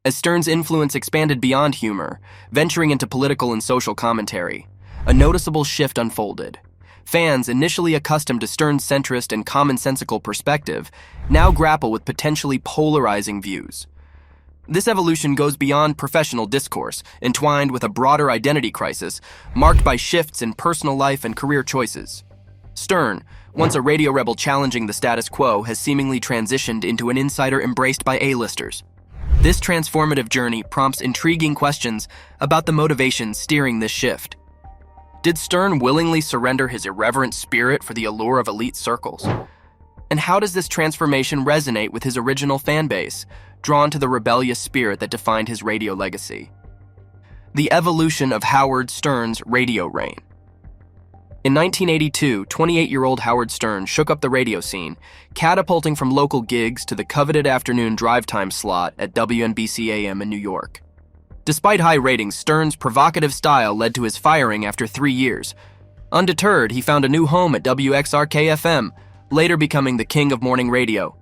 As Stern's influence expanded beyond humor, venturing into political and social commentary, a noticeable shift unfolded. Fans, initially accustomed to Stern's centrist and commonsensical perspective, now grapple with potentially polarizing views. This evolution goes beyond professional discourse, entwined with a broader identity crisis, marked by shifts in personal life and career choices. Stern, once a radio rebel challenging the status quo, has seemingly transitioned into an insider embraced by A-listers. This transformative journey prompts intriguing questions about the motivations steering this shift. Did Stern willingly surrender his irreverent spirit for the allure of elite circles? And how does this transformation resonate with his original fan base, drawn to the rebellious spirit that defined his radio legacy? The evolution of Howard Stern's radio reign. In 1982, 28-year-old Howard Stern shook up the radio scene, catapulting from local gigs to the coveted afternoon drive time slot at WNBC AM in New York. Despite high ratings, Stern's provocative style led to his firing after 3 years. Undeterred, he found a new home at WXRK-FM, later becoming the king of morning radio.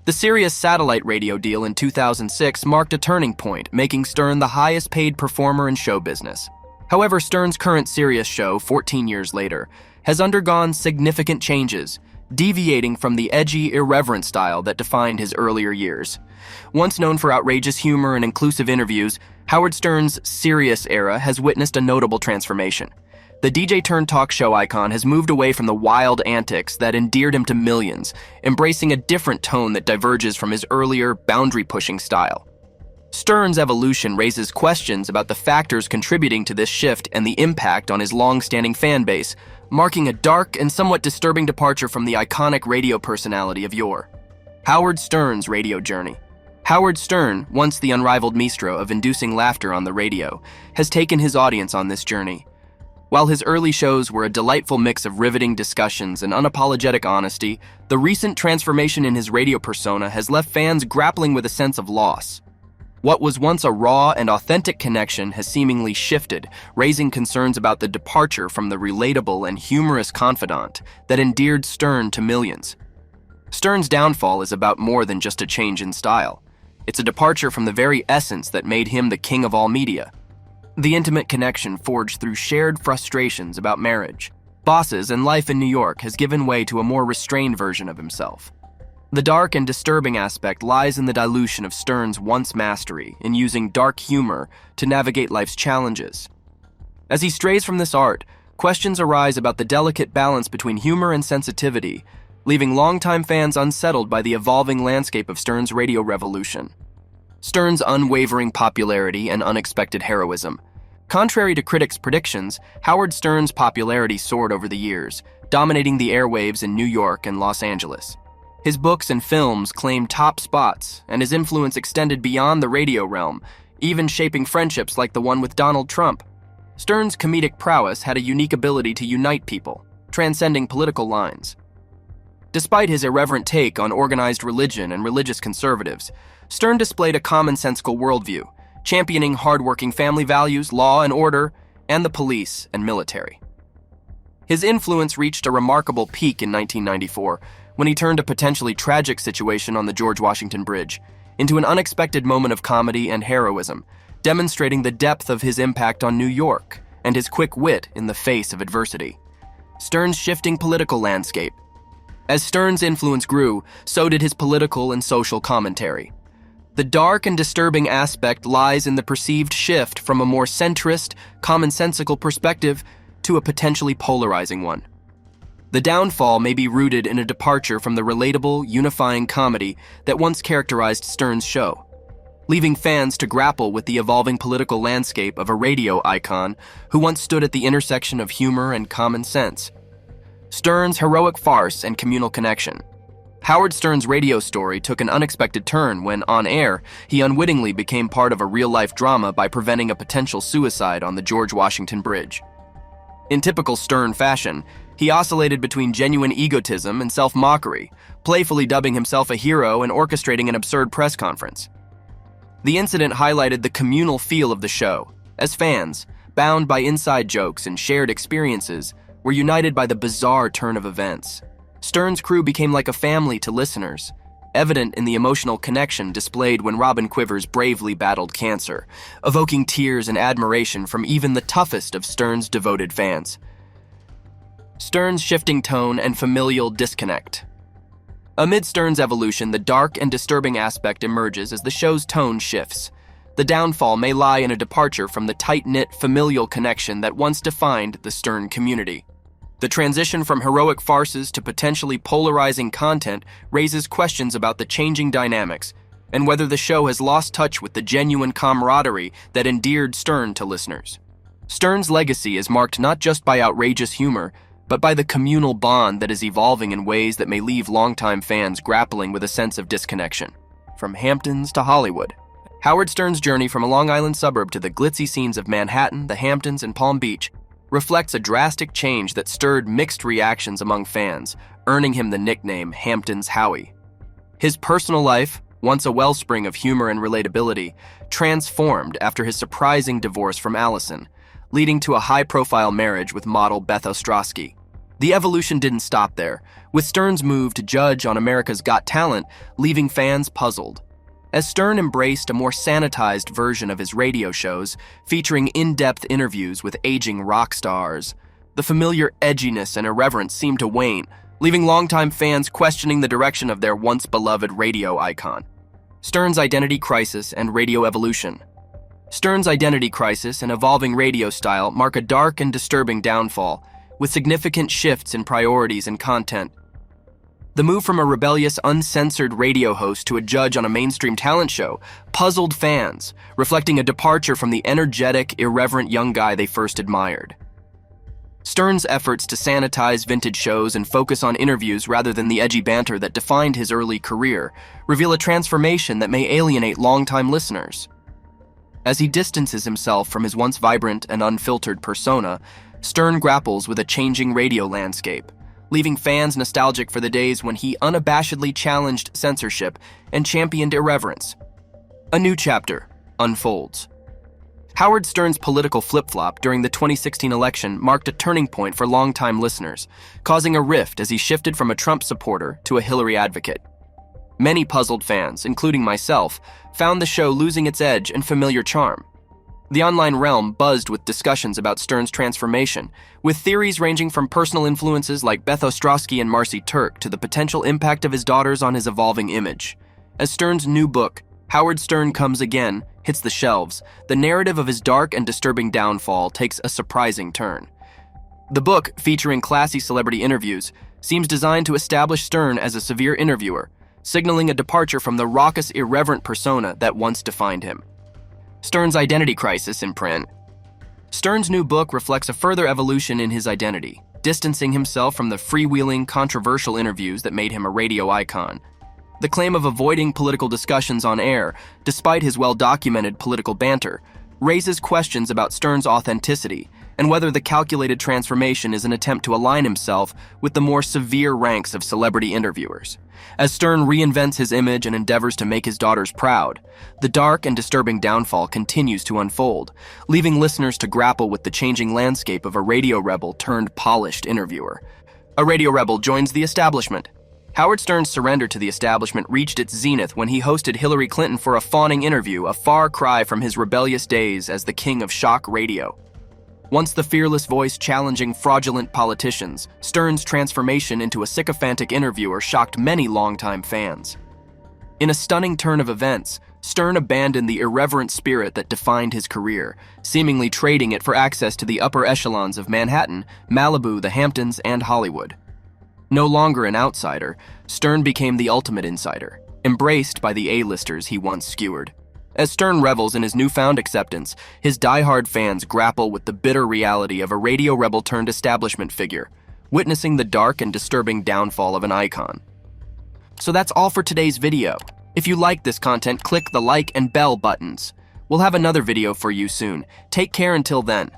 The Sirius satellite radio deal in 2006 marked a turning point, making Stern the highest-paid performer in show business. However, Stern's current Sirius show, 14 years later, has undergone significant changes, deviating from the edgy, irreverent style that defined his earlier years. Once known for outrageous humor and inclusive interviews, Howard Stern's Sirius era has witnessed a notable transformation. The DJ-turned-talk show icon has moved away from the wild antics that endeared him to millions, embracing a different tone that diverges from his earlier, boundary-pushing style. Stern's evolution raises questions about the factors contributing to this shift and the impact on his long-standing fan base, marking a dark and somewhat disturbing departure from the iconic radio personality of yore. Howard Stern's radio journey. Howard Stern, once the unrivaled maestro of inducing laughter on the radio, has taken his audience on this journey. While his early shows were a delightful mix of riveting discussions and unapologetic honesty, the recent transformation in his radio persona has left fans grappling with a sense of loss. What was once a raw and authentic connection has seemingly shifted, raising concerns about the departure from the relatable and humorous confidant that endeared Stern to millions. Stern's downfall is about more than just a change in style. It's a departure from the very essence that made him the king of all media. The intimate connection forged through shared frustrations about marriage, bosses, and life in New York has given way to a more restrained version of himself. The dark and disturbing aspect lies in the dilution of Stern's once mastery in using dark humor to navigate life's challenges. As he strays from this art, questions arise about the delicate balance between humor and sensitivity, leaving longtime fans unsettled by the evolving landscape of Stern's radio revolution. Stern's unwavering popularity and unexpected heroism. Contrary to critics' predictions, Howard Stern's popularity soared over the years, dominating the airwaves in New York and Los Angeles. His books and films claimed top spots, and his influence extended beyond the radio realm, even shaping friendships like the one with Donald Trump. Stern's comedic prowess had a unique ability to unite people, transcending political lines. Despite his irreverent take on organized religion and religious conservatives, Stern displayed a commonsensical worldview, championing hardworking family values, law and order, and the police and military. His influence reached a remarkable peak in 1994, when he turned a potentially tragic situation on the George Washington Bridge into an unexpected moment of comedy and heroism, demonstrating the depth of his impact on New York and his quick wit in the face of adversity. Stern's shifting political landscape. As Stern's influence grew, so did his political and social commentary. The dark and disturbing aspect lies in the perceived shift from a more centrist, commonsensical perspective to a potentially polarizing one. The downfall may be rooted in a departure from the relatable, unifying comedy that once characterized Stern's show, leaving fans to grapple with the evolving political landscape of a radio icon who once stood at the intersection of humor and common sense. Stern's heroic farce and communal connection. Howard Stern's radio story took an unexpected turn when, on air, he unwittingly became part of a real-life drama by preventing a potential suicide on the George Washington Bridge. In typical Stern fashion, he oscillated between genuine egotism and self-mockery, playfully dubbing himself a hero and orchestrating an absurd press conference. The incident highlighted the communal feel of the show, as fans, bound by inside jokes and shared experiences, were united by the bizarre turn of events. Stern's crew became like a family to listeners, evident in the emotional connection displayed when Robin Quivers bravely battled cancer, evoking tears and admiration from even the toughest of Stern's devoted fans. Stern's shifting tone and familial disconnect. Amid Stern's evolution, the dark and disturbing aspect emerges as the show's tone shifts. The downfall may lie in a departure from the tight-knit familial connection that once defined the Stern community. The transition from heroic farces to potentially polarizing content raises questions about the changing dynamics and whether the show has lost touch with the genuine camaraderie that endeared Stern to listeners. Stern's legacy is marked not just by outrageous humor, but by the communal bond that is evolving in ways that may leave longtime fans grappling with a sense of disconnection. From Hamptons to Hollywood, Howard Stern's journey from a Long Island suburb to the glitzy scenes of Manhattan, the Hamptons, and Palm Beach reflects a drastic change that stirred mixed reactions among fans, earning him the nickname Hamptons Howie. His personal life, once a wellspring of humor and relatability, transformed after his surprising divorce from Allison, leading to a high-profile marriage with model Beth Ostrowski. The evolution didn't stop there, with Stern's move to judge on America's Got Talent leaving fans puzzled. As Stern embraced a more sanitized version of his radio shows, featuring in-depth interviews with aging rock stars, the familiar edginess and irreverence seemed to wane, leaving longtime fans questioning the direction of their once-beloved radio icon. Stern's identity crisis and radio evolution. Stern's identity crisis and evolving radio style mark a dark and disturbing downfall, with significant shifts in priorities and content. The move from a rebellious, uncensored radio host to a judge on a mainstream talent show puzzled fans, reflecting a departure from the energetic, irreverent young guy they first admired. Stern's efforts to sanitize vintage shows and focus on interviews rather than the edgy banter that defined his early career reveal a transformation that may alienate longtime listeners. As he distances himself from his once vibrant and unfiltered persona, Stern grapples with a changing radio landscape, leaving fans nostalgic for the days when he unabashedly challenged censorship and championed irreverence. A new chapter unfolds. Howard Stern's political flip-flop during the 2016 election marked a turning point for longtime listeners, causing a rift as he shifted from a Trump supporter to a Hillary advocate. Many puzzled fans, including myself, found the show losing its edge and familiar charm. The online realm buzzed with discussions about Stern's transformation, with theories ranging from personal influences like Beth Ostrowski and Marcy Turk to the potential impact of his daughters on his evolving image. As Stern's new book, Howard Stern Comes Again, hits the shelves, the narrative of his dark and disturbing downfall takes a surprising turn. The book, featuring classy celebrity interviews, seems designed to establish Stern as a severe interviewer, signaling a departure from the raucous, irreverent persona that once defined him. Stern's identity crisis in print. Stern's new book reflects a further evolution in his identity, distancing himself from the freewheeling, controversial interviews that made him a radio icon. The claim of avoiding political discussions on air, despite his well-documented political banter, raises questions about Stern's authenticity and whether the calculated transformation is an attempt to align himself with the more severe ranks of celebrity interviewers. As Stern reinvents his image and endeavors to make his daughters proud, the dark and disturbing downfall continues to unfold, leaving listeners to grapple with the changing landscape of a radio rebel turned polished interviewer. A radio rebel joins the establishment. Howard Stern's surrender to the establishment reached its zenith when he hosted Hillary Clinton for a fawning interview, a far cry from his rebellious days as the king of shock radio. Once the fearless voice challenging fraudulent politicians, Stern's transformation into a sycophantic interviewer shocked many longtime fans. In a stunning turn of events, Stern abandoned the irreverent spirit that defined his career, seemingly trading it for access to the upper echelons of Manhattan, Malibu, the Hamptons, and Hollywood. No longer an outsider, Stern became the ultimate insider, embraced by the A-listers he once skewered. As Stern revels in his newfound acceptance, his die-hard fans grapple with the bitter reality of a radio rebel turned establishment figure, witnessing the dark and disturbing downfall of an icon. So that's all for today's video. If you like this content, click the like and bell buttons. We'll have another video for you soon. Take care until then.